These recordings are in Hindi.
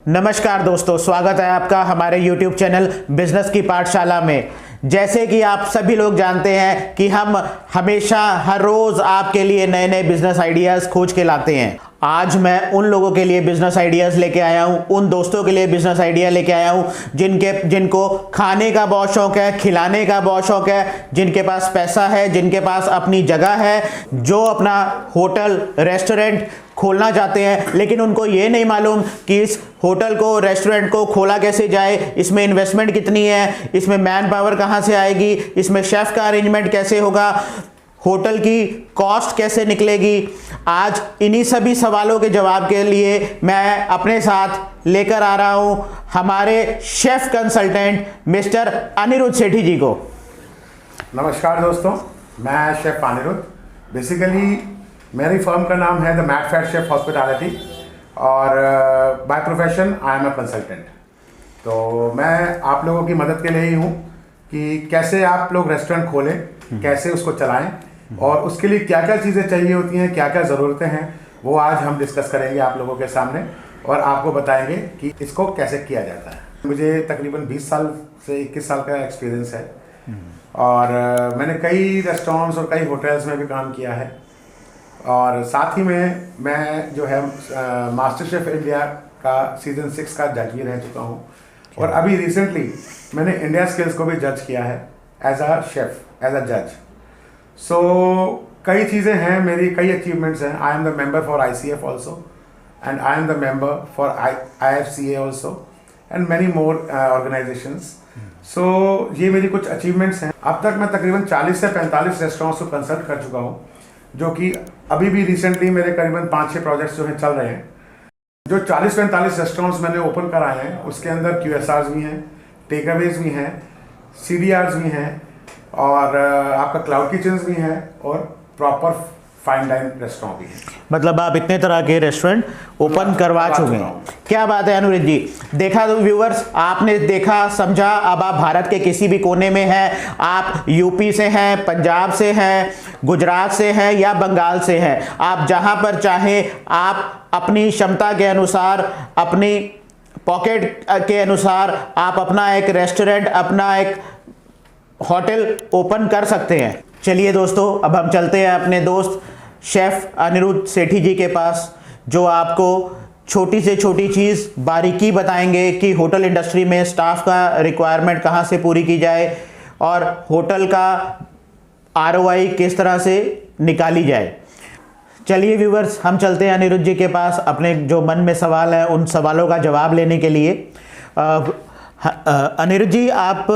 नमस्कार दोस्तों, स्वागत है आपका हमारे YouTube चैनल बिजनेस की पाठशाला में। जैसे कि आप सभी लोग जानते हैं कि हम हमेशा हर रोज आपके लिए नए नए बिजनेस आइडियाज खोज के लाते हैं। आज मैं उन लोगों के लिए बिजनेस आइडियाज लेके आया हूं, उन दोस्तों के लिए बिजनेस आइडिया लेके आया हूं जिनको खाने का बहुत शौक है, खिलाने का बहुत शौक है, जिनके पास पैसा है, जिनके पास अपनी जगह है, जो अपना होटल रेस्टोरेंट खोलना चाहते हैं, लेकिन उनको ये नहीं मालूम कि इस होटल को रेस्टोरेंट को खोला कैसे जाए, इसमें इन्वेस्टमेंट कितनी है, इसमें मैन पावर कहाँ से आएगी, इसमें शेफ का अरेंजमेंट कैसे होगा, होटल की कॉस्ट कैसे निकलेगी। आज इन्हीं सभी सवालों के जवाब के लिए मैं अपने साथ लेकर आ रहा हूं हमारे chef consultant mister Anirudh Sethi ji को। नमस्कार दोस्तों, मैं शेफ अनिरुद्ध। बेसिकली मेरी फर्म का नाम है the Matt Fat Chef Hospitality और by profession I am a consultant. तो मैं आप लोगों की मदद के लिए ही हूँ कि कैसे आप लोग रेस्टोरेंट खोलें, कैसे उसको चलाएं और उसके लिए क्या क्या चीज़ें चाहिए होती हैं, क्या क्या ज़रूरतें हैं, वो आज हम डिस्कस करेंगे आप लोगों के सामने और आपको बताएंगे कि इसको कैसे किया जाता है। मुझे तकरीबन 20 साल से 21 साल का एक्सपीरियंस है और मैंने कई रेस्टोरेंट्स और कई होटल्स में भी काम किया है और साथ ही में मैं जो है मास्टर शेफ इंडिया का सीजन 6 का जज भी रह चुका हूँ और अभी रिसेंटली मैंने इंडिया स्किल्स को भी जज किया है as a chef, as a जज। सो कई चीज़ें हैं, मेरी कई अचीवमेंट्स हैं। I am the member for ICF also and I am the member for IFCA also and many more organisations. So ये मेरी कुछ अचीवमेंट्स हैं। अब तक मैं तकरीबन 40 से 45 रेस्टोरेंट्स को कंसल्ट कर चुका हूँ, जो कि अभी भी रिसेंटली मेरे करीबन 5-6 प्रोजेक्ट्स जो हैं चल रहे हैं। जो 40-45 रेस्टोरेंट्स मैंने ओपन कराए हैं उसके अंदर QSRs भी हैं, टेक अवेज भी हैं, CDRs भी हैं और आपका क्लाउड किचन्स भी हैं और प्रॉपर फाइन डाइन रेस्टोरेंट भी है। मतलब आप इतने तरह के रेस्टोरेंट ओपन करवा चुके हैं। क्या बात है अनुरुद्ध जी। देखा तो व्यूअर्स, आपने देखा समझा। अब आप भारत के किसी भी कोने में हैं, आप यूपी से हैं, पंजाब से हैं, गुजरात से हैं या बंगाल से हैं, आप जहां पर चाहें आप अपनी क्षमता के अनुसार, अपनी पॉकेट के अनुसार आप अपना एक रेस्टोरेंट, अपना एक होटल ओपन कर सकते हैं। चलिए दोस्तों, अब हम चलते हैं अपने दोस्त शेफ अनिरुद्ध सेठी जी के पास, जो आपको छोटी से छोटी चीज़ बारीकी बताएंगे कि होटल इंडस्ट्री में स्टाफ का रिक्वायरमेंट कहाँ से पूरी की जाए और होटल का ROI किस तरह से निकाली जाए। चलिए व्यूवर्स, हम चलते हैं अनिरुद्ध जी के पास अपने जो मन में सवाल है उन सवालों का जवाब लेने के लिए। अनिरुद्ध जी, आप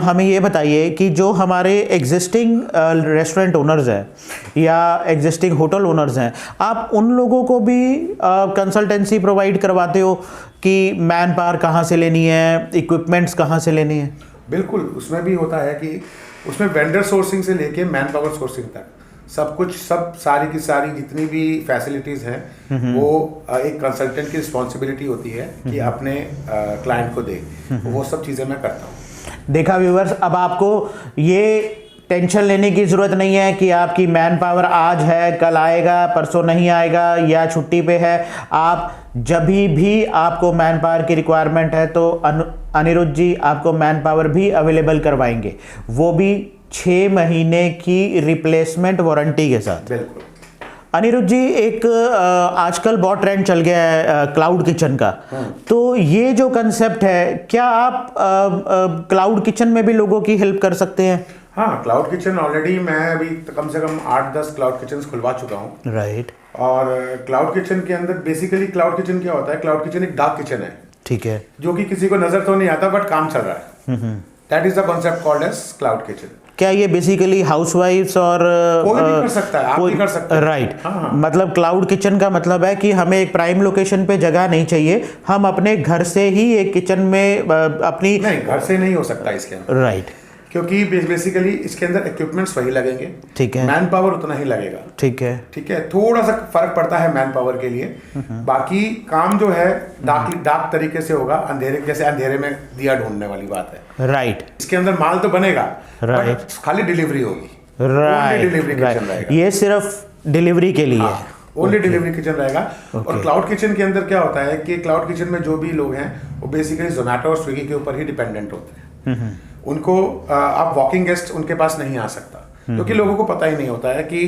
हमें ये बताइए कि जो हमारे एग्जिस्टिंग रेस्टोरेंट ओनर्स हैं या एग्जिस्टिंग होटल ओनर्स हैं, आप उन लोगों को भी कंसल्टेंसी प्रोवाइड करवाते हो कि मैन पावर कहाँ से लेनी है, इक्विपमेंट्स कहाँ से लेनी है? बिल्कुल, उसमें भी होता है कि उसमें वेंडर सोर्सिंग से लेके मैन पावर सोर्सिंग तक सब कुछ, सब सारी की सारी जितनी भी फैसिलिटीज़ हैं वो एक कंसल्टेंट की रिस्पॉन्सिबिलिटी होती है कि अपने क्लाइंट को दे। वो सब चीज़ें मैं करता हूँ। देखा व्यूवर्स, अब आपको ये टेंशन लेने की ज़रूरत नहीं है कि आपकी मैन पावर आज है, कल आएगा, परसों नहीं आएगा या छुट्टी पे है। आप जब भी आपको मैन पावर की रिक्वायरमेंट है तो अनिरुद्ध जी आपको मैन पावर भी अवेलेबल करवाएंगे, वो भी 6 महीने की रिप्लेसमेंट वारंटी के साथ। बिल्कुल। अनिरुद्ध जी, एक आजकल बहुत ट्रेंड चल गया है क्लाउड किचन का, तो ये जो कंसेप्ट है, क्या आप क्लाउड किचन में भी लोगों की हेल्प कर सकते हैं? हाँ, क्लाउड किचन ऑलरेडी मैं अभी कम से कम 8-10 क्लाउड किचन खुलवा चुका हूँ। राइट। और क्लाउड किचन के अंदर बेसिकली क्लाउड किचन क्या होता है? क्लाउड किचन एक डार्क किचन है, ठीक है, जो कि किसी को नजर तो नहीं आता बट काम चल रहा है। That is the concept called edge cloud kitchen. क्या ये बेसिकली हाउसवाइफ्स और कोई भी कर सकता है, आप भी कर सकते हैं। राइट। हाँ। मतलब क्लाउड किचन का मतलब है कि हमें एक प्राइम लोकेशन पे जगह नहीं चाहिए, हम अपने घर से ही एक किचन में अपनी, नहीं, घर से नहीं हो सकता इसके अंदर। राइट। क्योंकि बेसिकली इसके अंदर इक्विपमेंट्स वही लगेंगे, ठीक है, मैन पावर उतना ही लगेगा, ठीक है, ठीक है। थोड़ा सा फर्क पड़ता है मैन पावर के लिए, बाकी काम जो है डार्क तरीके से होगा, अंधेरे, जैसे अंधेरे में दिया ढूंढने वाली बात है। राइट। इसके अंदर माल तो बनेगा, राइट, खाली डिलीवरी होगी। राइट, डिलीवरी किचन रहेगा, ये सिर्फ डिलीवरी के लिए है। ओनली डिलीवरी किचन रहेगा। और क्लाउड किचन के अंदर क्या होता है कि क्लाउड किचन में जो भी लोग हैं वो बेसिकली जोमेटो और स्विगी के ऊपर ही डिपेंडेंट होते हैं। उनको आप वॉकिंग गेस्ट उनके पास नहीं आ सकता, क्योंकि लोगों को पता ही नहीं होता है कि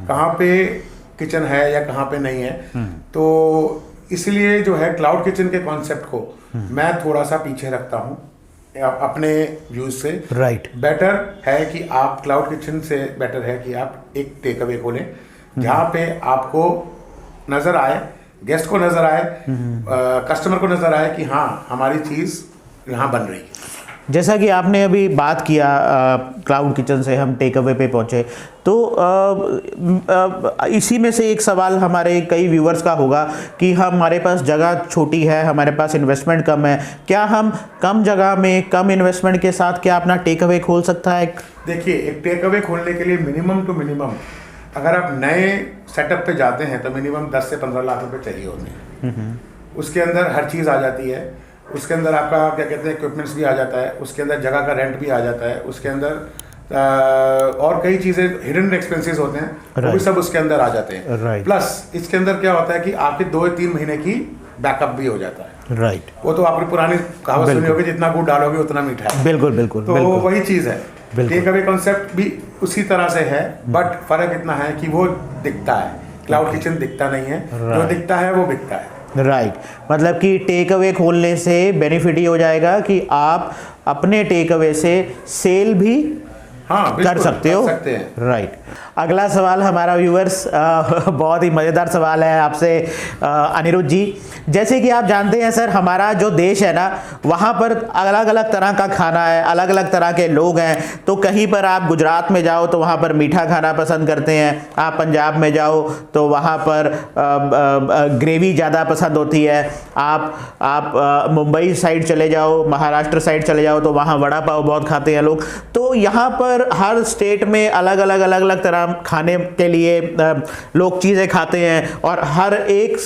कहाँ पे किचन है या कहाँ पे नहीं है। तो इसलिए जो है क्लाउड किचन के कॉन्सेप्ट को मैं थोड़ा सा पीछे रखता हूँ अपने व्यूज से। राइट। बेटर है कि आप क्लाउड किचन से बेटर है कि आप एक टेक अवे खोलें जहाँ पे आपको नजर आए, गेस्ट को नजर आए, कस्टमर को नजर आए कि हाँ हमारी चीज यहाँ बन रही है। जैसा कि आपने अभी बात किया क्लाउड किचन से हम टेक अवे पे पहुंचे, तो इसी में से एक सवाल हमारे कई व्यूअर्स का होगा कि हमारे पास जगह छोटी है, हमारे पास इन्वेस्टमेंट कम है, क्या हम कम जगह में कम इन्वेस्टमेंट के साथ क्या अपना टेक अवे खोल सकता है? देखिए, एक टेक अवे खोलने के लिए मिनिमम टू मिनिमम अगर आप नए सेटअप पे जाते हैं तो मिनिमम 10 से 15 लाख रुपए चाहिए होते हैं। उसके अंदर हर चीज़ आ जाती है, उसके अंदर आपका क्या कहते हैं इक्विपमेंट्स भी आ जाता है, उसके अंदर जगह का रेंट भी आ जाता है, उसके अंदर और कई चीज़ें हिडन एक्सपेंसेस होते हैं, वो भी सब उसके अंदर आ जाते हैं। प्लस इसके अंदर क्या होता है कि आपके 2-3 महीने की बैकअप भी हो जाता है। राइट। वो तो आपकी पुरानी कहावत सुनी होगी, जितना गुड़ डालोगे उतना मीठा है। बिल्कुल बिल्कुल। तो वही चीज़ है, टेक अवे कॉन्सेप्ट भी उसी तरह से है, बट फर्क इतना है कि वो दिखता है, क्लाउड किचन दिखता नहीं है, जो दिखता है वो बिकता है। राइट। मतलब कि टेक अवे खोलने से बेनिफिट ये हो जाएगा कि आप अपने टेक अवे से सेल भी कर सकते हो। राइट। अगला सवाल हमारा व्यूअर्स बहुत ही मज़ेदार सवाल है आपसे अनिरुद्ध जी। जैसे कि आप जानते हैं सर, हमारा जो देश है ना, वहाँ पर अलग अलग तरह का खाना है, अलग अलग तरह के लोग हैं। तो कहीं पर आप गुजरात में जाओ तो वहाँ पर मीठा खाना पसंद करते हैं, आप पंजाब में जाओ तो वहाँ पर ग्रेवी ज़्यादा पसंद होती है, आप मुंबई साइड चले जाओ, महाराष्ट्र साइड चले जाओ तो वहाँ वड़ा पाव बहुत खाते हैं लोग। तो यहाँ पर हर स्टेट में अलग अलग तरह खाने के लिए लोग चीज़ें खाते हैं, और हर एक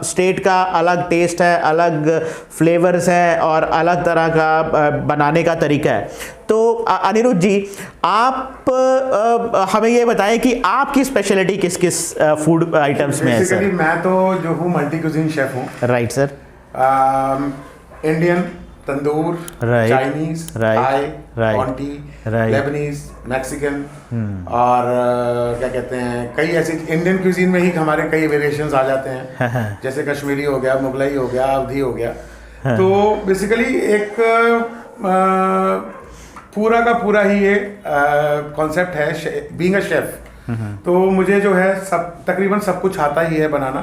स्टेट का अलग टेस्ट है, अलग फ्लेवर्स हैं और अलग तरह का बनाने का तरीका है। तो अनिरुद्ध जी, आप हमें ये बताएं कि आपकी स्पेशलिटी किस किस फूड आइटम्स में है सर? बेसिकली मैं तो जो हूँ मल्टी कुजीन शेफ हूँ। Right sir. इंडियन, तंदूर, चाइनीज, थाई, कॉन्टी, लेबनीज, मैक्सिकन और क्या कहते हैं कई ऐसी इंडियन क्यूजीन में ही हमारे कई वेरिएशंस आ जाते हैं, जैसे कश्मीरी हो गया, मुगलई हो गया, अवधी हो गया। तो बेसिकली एक पूरा का पूरा ही ये कॉन्सेप्ट है बीइंग अ शेफ। तो मुझे जो है तकरीबन सब कुछ आता ही है बनाना।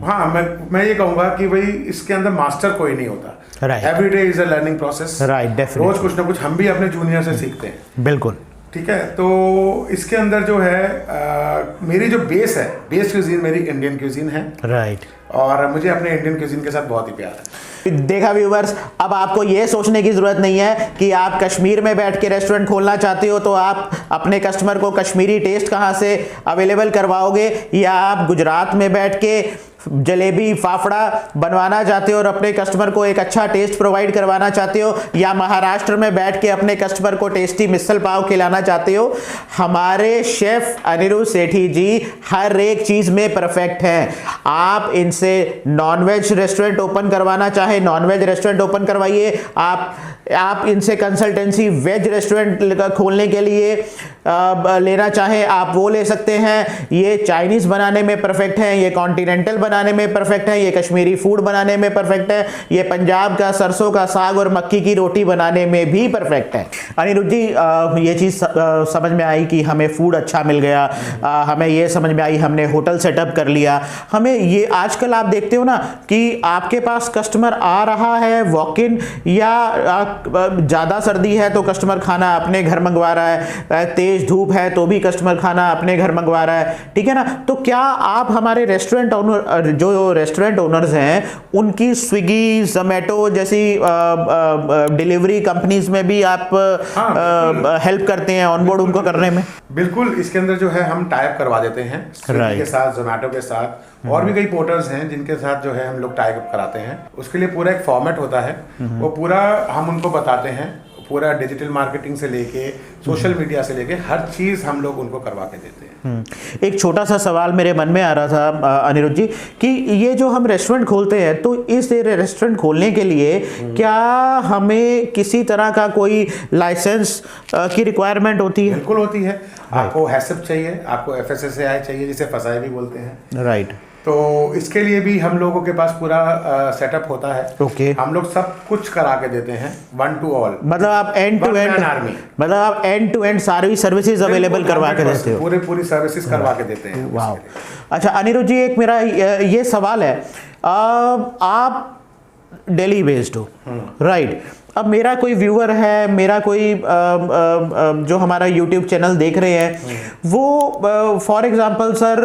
हाँ, मैं ये कहूँगा कि भाई इसके अंदर मास्टर कोई नहीं होता। Every day is a learning process. Right. रोज कुछ ना कुछ हम भी अपने जूनियर से सीखते हैं। बिल्कुल। ठीक है। तो इसके अंदर जो है मेरी जो बेस क्यूजीन मेरी इंडियन क्यूजीन है। राइट। और मुझे अपने इंडियन क्यूजीन के साथ बहुत ही प्यार है। देखा व्यूवर्स, अब आपको यह सोचने की जरूरत नहीं है कि आप कश्मीर में बैठ के रेस्टोरेंट खोलना चाहते हो तो आप अपने कस्टमर को कश्मीरी टेस्ट कहां से अवेलेबल करवाओगे, या आप गुजरात में बैठ के जलेबी फाफड़ा बनवाना चाहते हो और अपने कस्टमर को एक अच्छा टेस्ट प्रोवाइड करवाना चाहते हो, या महाराष्ट्र में बैठ के अपने कस्टमर को टेस्टी मिसल पाव खिलाना चाहते हो। हमारे शेफ अनिरुद्ध सेठी जी हर एक चीज में परफेक्ट हैं। आप इनसे नॉनवेज रेस्टोरेंट ओपन करवाना चाहे नॉनवेज रेस्टोरेंट ओपन करवाइए, आप इनसे कंसल्टेंसी वेज रेस्टोरेंट खोलने के लिए लेना चाहें आप वो ले सकते हैं। ये चाइनीज बनाने में परफेक्ट हैं, ये कॉन्टिनेंटल बनाने में परफेक्ट है, ये कश्मीरी फूड बनाने में परफेक्ट है, ये पंजाब का सरसों का साग और मक्की की रोटी बनाने में भी परफेक्ट है। अनिरुद्ध जी, ये चीज़ समझ में आई कि हमें फूड अच्छा मिल गया, हमें ये समझ में आई हमने होटल सेटअप कर लिया। हमें ये आजकल आप देखते हो ना कि आपके पास कस्टमर आ रहा है वॉक इन, या ज़्यादा सर्दी है तो कस्टमर खाना अपने घर मंगवा रहा है, तेज धूप है तो भी कस्टमर खाना अपने घर मंगवा रहा है, ठीक है ना। तो क्या आप हमारे रेस्टोरेंट ओनर जो रेस्टोरेंट ओनर्स हैं उनकी स्विगी जोमेटो जैसी डिलीवरी कंपनीज में भी आप हेल्प करते हैं ऑनबोर्ड उनको करने में? बिल्कुल। इसके अंदर जो है हम टाइप करवा देते हैं स्विगी के साथ, जोमेटो के साथ, और भी कई पोर्टल्स हैं जिनके साथ जो है हम लोग टाइप कराते हैं। उसके लिए पूरा एक फॉर्मेट होता है, वो पूरा हम उनको बताते हैं, पूरा डिजिटल मार्केटिंग से लेके सोशल मीडिया से लेके हर चीज़ हम लोग उनको करवा के देते हैं। एक छोटा सा सवाल मेरे मन में आ रहा था अनिरुद्ध जी कि ये जो हम रेस्टोरेंट खोलते हैं तो इस रेस्टोरेंट खोलने के लिए क्या हमें किसी तरह का कोई लाइसेंस की रिक्वायरमेंट होती है? बिल्कुल होती है। आपको हैसअप चाहिए, आपको FSSAI चाहिए, जिसे फसाई भी बोलते हैं। राइट। तो इसके लिए भी हम लोगों के पास पूरा सेटअप होता है। ओके। हम लोग सब कुछ करा के देते हैं, 1 to all। मतलब आप एंड टू एंड सारी सर्विसेज अवेलेबल करवा के देते हो? पूरी सर्विसेज करवा के देते हैं। वाह। अच्छा अनिरुद्ध जी, एक मेरा ये सवाल है, आप दिल्ली बेस्ड हो, राइट? अब मेरा कोई व्यूअर है, मेरा कोई जो हमारा यूट्यूब चैनल देख रहे हैं, वो for example sir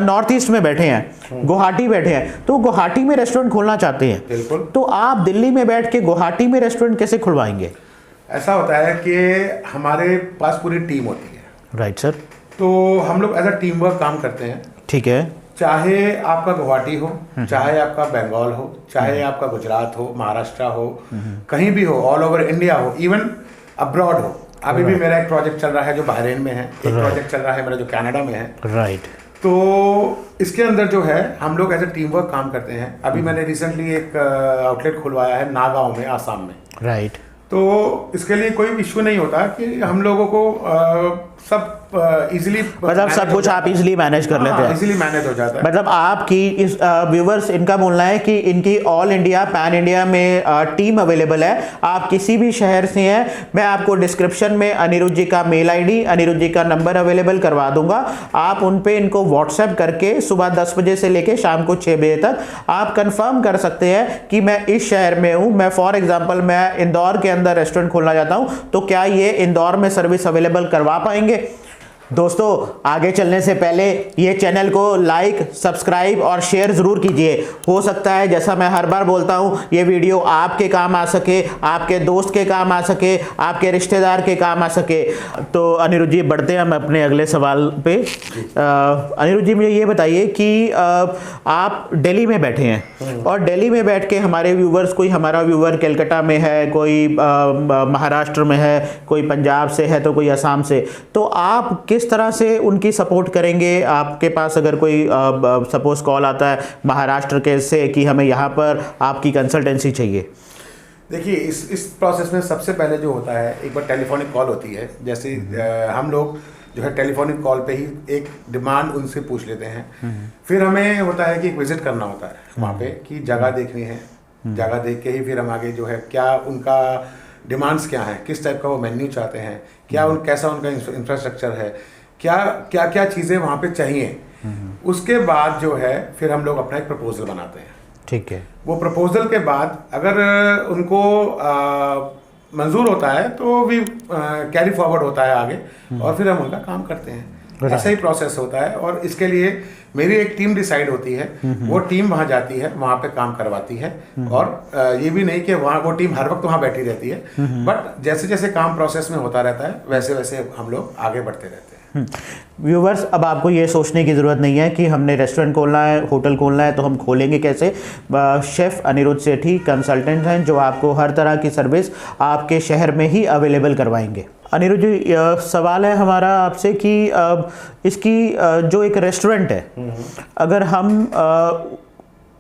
north east में बैठे हैं, गुवाहाटी बैठे हैं, तो गुवाहाटी में रेस्टोरेंट खोलना चाहते हैं। बिल्कुल। तो आप दिल्ली में बैठ के गुवाहाटी में रेस्टोरेंट कैसे खुलवाएंगे? ऐसा होता है कि हमारे पास पूरी टीम होती है। Right sir. तो हम लोग एज अ टीम वर्क काम करते हैं। ठीक है। चाहे आपका गुवाहाटी हो, चाहे आपका बंगाल हो, चाहे आपका गुजरात हो, महाराष्ट्र हो, कहीं भी हो, ऑल ओवर इंडिया हो, इवन अब्रॉड हो। अभी भी मेरा एक प्रोजेक्ट चल रहा है जो बहरीन में है, एक प्रोजेक्ट चल रहा है मेरा जो कनाडा में है। राइट। तो इसके अंदर जो है हम लोग एज ए टीम वर्क काम करते हैं। अभी मैंने रिसेंटली एक आउटलेट खुलवाया है नागांव में, आसाम में। राइट। तो इसके लिए कोई इश्यू नहीं होता कि हम लोगों को सब इजीली, मतलब सब कुछ आप इजीली मैनेज कर लेते हैं? इजीली मैनेज हो जाता है। मतलब आपकी इस व्यूवर्स, इनका बोलना है कि इनकी ऑल इंडिया पैन इंडिया में टीम अवेलेबल है। आप किसी भी शहर से हैं, मैं आपको डिस्क्रिप्शन में अनिरुद्ध जी का मेल आईडी, अनिरुद्ध जी का नंबर अवेलेबल करवा दूंगा। आप उन पे इनको व्हाट्सएप करके सुबह 10 बजे से लेके शाम को 6 बजे तक आप कंफर्म कर सकते हैं कि मैं इस शहर में हूं। मैं फॉर एग्जांपल मैं इंदौर के अंदर रेस्टोरेंट खोलना चाहता हूं, तो क्या ये इंदौर में सर्विस अवेलेबल करवा पाएंगे? दोस्तों, आगे चलने से पहले ये चैनल को लाइक, सब्सक्राइब और शेयर ज़रूर कीजिए। हो सकता है, जैसा मैं हर बार बोलता हूँ, ये वीडियो आपके काम आ सके, आपके दोस्त के काम आ सके, आपके रिश्तेदार के काम आ सके। तो अनिरुद्ध जी, बढ़ते हैं हम अपने अगले सवाल पे। अनिरुद्ध जी, मुझे ये बताइए कि आप दिल्ली में बैठे हैं और दिल्ली में बैठ के हमारे व्यूवर्स, कोई हमारा व्यूवर कलकत्ता में है, कोई महाराष्ट्र में है, कोई पंजाब से है, तो कोई असम से, तो आप किस तरह से उनकी सपोर्ट करेंगे? आपके पास अगर कोई सपोज कॉल आता है महाराष्ट्र के से कि हमें यहाँ पर आपकी कंसल्टेंसी चाहिए। देखिए, इस प्रोसेस में सबसे पहले जो होता है, एक बार टेलीफोनिक कॉल होती है। जैसे हम लोग जो है टेलीफोनिक कॉल पे ही एक डिमांड उनसे पूछ लेते हैं। फिर हमें होता है कि एक विजिट करना होता है वहाँ पे, कि जगह देखनी है। जगह देख के ही फिर हम आगे जो है, क्या उनका डिमांड्स क्या हैं, किस टाइप का वो मेन्यू चाहते हैं, क्या कैसा उनका इंफ्रास्ट्रक्चर है, क्या चीज़ें वहाँ पे चाहिए। उसके बाद जो है फिर हम लोग अपना एक प्रपोजल बनाते हैं। ठीक है। वो प्रपोजल के बाद अगर उनको मंजूर होता है तो भी कैरी फॉरवर्ड होता है आगे, और फिर हम उनका काम करते हैं। ऐसा ही प्रोसेस होता है। और इसके लिए मेरी एक टीम डिसाइड होती है, वो टीम वहाँ जाती है, वहाँ पे काम करवाती है। और ये भी नहीं कि वहाँ वो टीम हर वक्त वहाँ बैठी रहती है, बट जैसे जैसे काम प्रोसेस में होता रहता है, वैसे वैसे हम लोग आगे बढ़ते रहते हैं। व्यूवर्स, अब आपको ये सोचने की ज़रूरत नहीं है कि हमने रेस्टोरेंट खोलना है, होटल खोलना है, तो हम खोलेंगे कैसे। शेफ़ अनिरुद्ध सेठी कंसल्टेंट हैं जो आपको हर तरह की सर्विस आपके शहर में ही अवेलेबल करवाएंगे। अनिरुद्ध जी, सवाल है हमारा आपसे कि इसकी जो एक रेस्टोरेंट है, अगर हम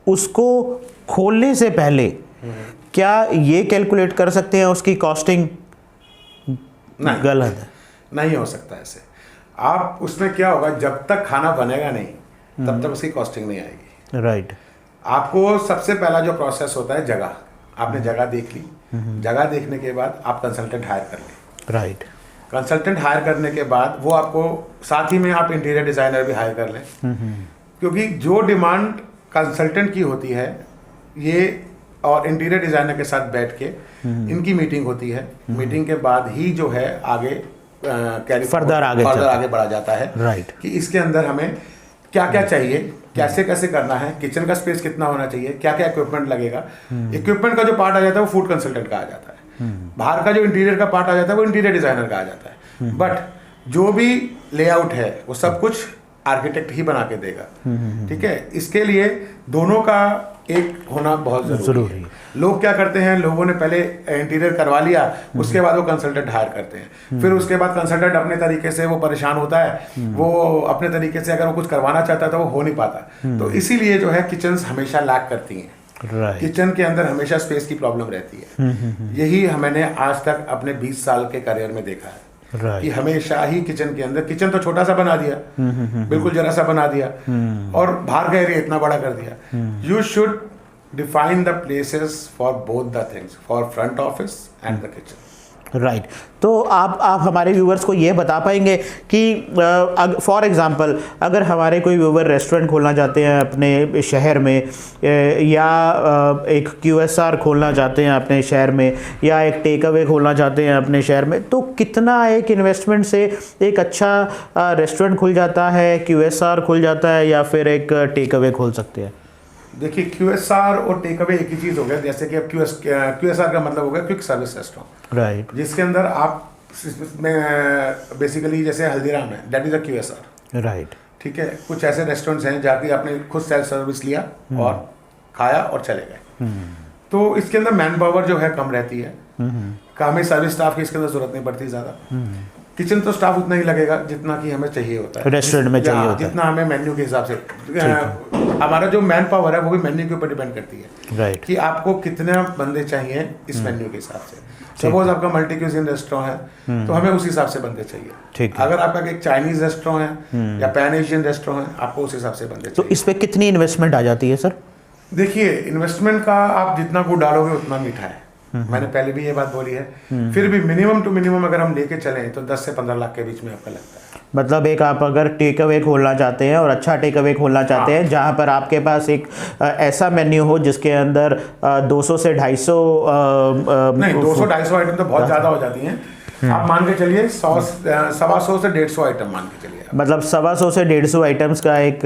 उसको खोलने से पहले क्या ये कैलकुलेट कर सकते हैं उसकी कॉस्टिंग? नहीं, गलत है, नहीं हो सकता ऐसे। आप उसमें क्या होगा, जब तक खाना बनेगा नहीं तब तक उसकी कॉस्टिंग नहीं आएगी। राइट। आपको सबसे पहला जो प्रोसेस होता है, जगह, आपने जगह देख ली। जगह देखने के बाद आप कंसल्टेंट हायर कर लें। राइट। कंसल्टेंट हायर करने के बाद वो आपको साथ ही में आप इंटीरियर डिज़ाइनर भी हायर कर लें, क्योंकि जो डिमांड कंसल्टेंट की होती है, ये और इंटीरियर डिज़ाइनर के साथ बैठ के इनकी मीटिंग होती है। मीटिंग के बाद ही जो है आगे फर्दर आगे बढ़ा जाता है। राइट। कि इसके अंदर हमें क्या क्या चाहिए, कैसे कैसे करना है, किचन का स्पेस कितना होना चाहिए, क्या क्या इक्विपमेंट लगेगा। इक्विपमेंट का जो पार्ट आ जाता है वो फूड कंसल्टेंट का आ जाता है। बाहर का जो इंटीरियर का पार्ट आ जाता है वो इंटीरियर डिजाइनर का आ जाता है। बट जो भी लेआउट है वो सब कुछ आर्किटेक्ट ही बना के देगा। ठीक है, इसके लिए दोनों का एक होना बहुत जरूरी है। लोग क्या करते हैं, लोगों ने पहले इंटीरियर करवा लिया, उसके बाद वो कंसल्टेंट हायर करते हैं, फिर उसके बाद कंसल्टेंट अपने तरीके से वो परेशान होता है, वो अपने तरीके से अगर वो कुछ करवाना चाहता है तो वो हो नहीं पाता। तो इसीलिए जो है किचन्स हमेशा लैक करती हैं, किचन के अंदर हमेशा स्पेस की प्रॉब्लम रहती है। यही मैंने आज तक अपने 20 साल के करियर में देखा है कि हमेशा ही किचन के अंदर, किचन तो छोटा सा बना दिया, बिल्कुल जरा सा बना दिया, और बाहर का एरिया इतना बड़ा कर दिया। You should define the places for both the things, for front office and the kitchen. Right तो आप हमारे व्यूवर्स को ये बता पाएंगे कि फॉर एग्जांपल अगर हमारे कोई व्यूवर रेस्टोरेंट खोलना चाहते हैं अपने शहर में, या एक QSR खोलना चाहते हैं अपने शहर में, या एक टेक अवे खोलना चाहते हैं अपने शहर में, तो कितना एक इन्वेस्टमेंट से एक अच्छा रेस्टोरेंट खुल जाता है, QSR खुल जाता है, या फिर एक टेक अवे खोल सकते हैं? देखिए, QSR और टेक अवे एक ही चीज़ हो गया। जैसे कि अब QSR का मतलब हो गया क्विक सर्विस रेस्टोरेंट, राइट, जिसके अंदर आप में बेसिकली जैसे हल्दीराम है, that is a QSR, right, ठीक है। कुछ ऐसे रेस्टोरेंट्स हैं जाके आपने खुद सेल्फ सर्विस लिया और खाया और चले गए। तो इसके अंदर मैन पावर जो है कम रहती है, हमें सर्विस स्टाफ की इसके अंदर जरूरत नहीं पड़ती ज़्यादा। किचन तो स्टाफ उतना ही लगेगा जितना कि हमें चाहिए होता है, रेस्टोरेंट में चाहिए होता है, जितना हमें मेन्यू के हिसाब से। हमारा जो मैन पावर है वो भी मेन्यू के ऊपर डिपेंड करती है, राइट, कि आपको कितने बंदे चाहिए इस मेन्यू के हिसाब से। सपोज आपका मल्टी क्यूजिन रेस्टोरेंट है तो हमें उस हिसाब से बंदे चाहिए। ठीक है। अगर आपका एक चाइनीज रेस्टोरेंट है या पैन एशियन रेस्टोरेंट है, आपको उस हिसाब से बंदे तो चाहिए। इस पे कितनी इन्वेस्टमेंट आ जाती है सर? देखिए, इन्वेस्टमेंट का आप जितना गुड़ डालोगे उतना मीठा है, मैंने पहले भी ये बात बोली है। फिर भी मिनिमम टू मिनिमम अगर हम लेके चलें तो 10 से 15 लाख के बीच में आपका लगता है। मतलब एक आप अगर टेक अवे खोलना चाहते हैं और अच्छा टेक अवे खोलना चाहते हैं जहां पर आपके पास एक ऐसा मेन्यू हो जिसके अंदर 200 से 250 नहीं, 200-250 आइटम तो बहुत ज़्यादा हो जाती हैं। आप मान के चलिए 100 सवा 100 से 150 आइटम मान के चलिए। मतलब 125 से 150 आइटम्स का एक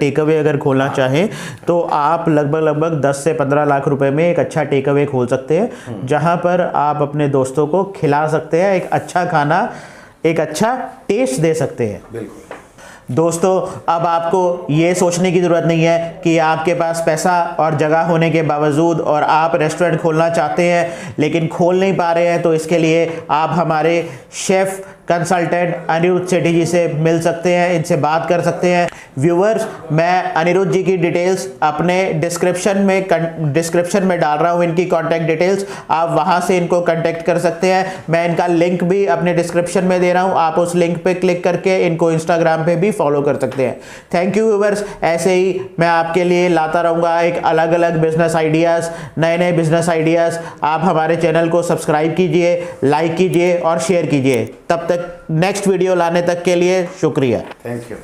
टेक अवे अगर खोलना चाहें तो आप लगभग 10 से 15 लाख रुपए में एक अच्छा टेक अवे खोल सकते हैं, जहां पर आप अपने दोस्तों को खिला सकते हैं, एक अच्छा खाना, एक अच्छा टेस्ट दे सकते हैं। बिल्कुल दोस्तों, अब आपको ये सोचने की ज़रूरत नहीं है कि आपके पास पैसा और जगह होने के बावजूद और आप रेस्टोरेंट खोलना चाहते हैं लेकिन खोल नहीं पा रहे हैं, तो इसके लिए आप हमारे शेफ़ कंसल्टेंट अनिरुद्ध सेठी जी से मिल सकते हैं, इनसे बात कर सकते हैं। व्यूवर्स, मैं अनिरुद्ध जी की डिटेल्स अपने डिस्क्रिप्शन में डाल रहा हूँ, इनकी कॉन्टैक्ट डिटेल्स, आप वहाँ से इनको कॉन्टैक्ट कर सकते हैं। मैं इनका लिंक भी अपने डिस्क्रिप्शन में दे रहा हूँ, आप उस लिंक पे क्लिक करके इनको इंस्टाग्राम पे भी फॉलो कर सकते हैं। थैंक यू व्यूवर्स, ऐसे ही मैं आपके लिए लाता रहूँगा एक अलग अलग बिजनेस आइडियाज़, नए बिजनेस आइडियाज़। आप हमारे चैनल को सब्सक्राइब कीजिए, लाइक कीजिए और शेयर कीजिए। तब तक नेक्स्ट वीडियो लाने तक के लिए शुक्रिया। Thank you.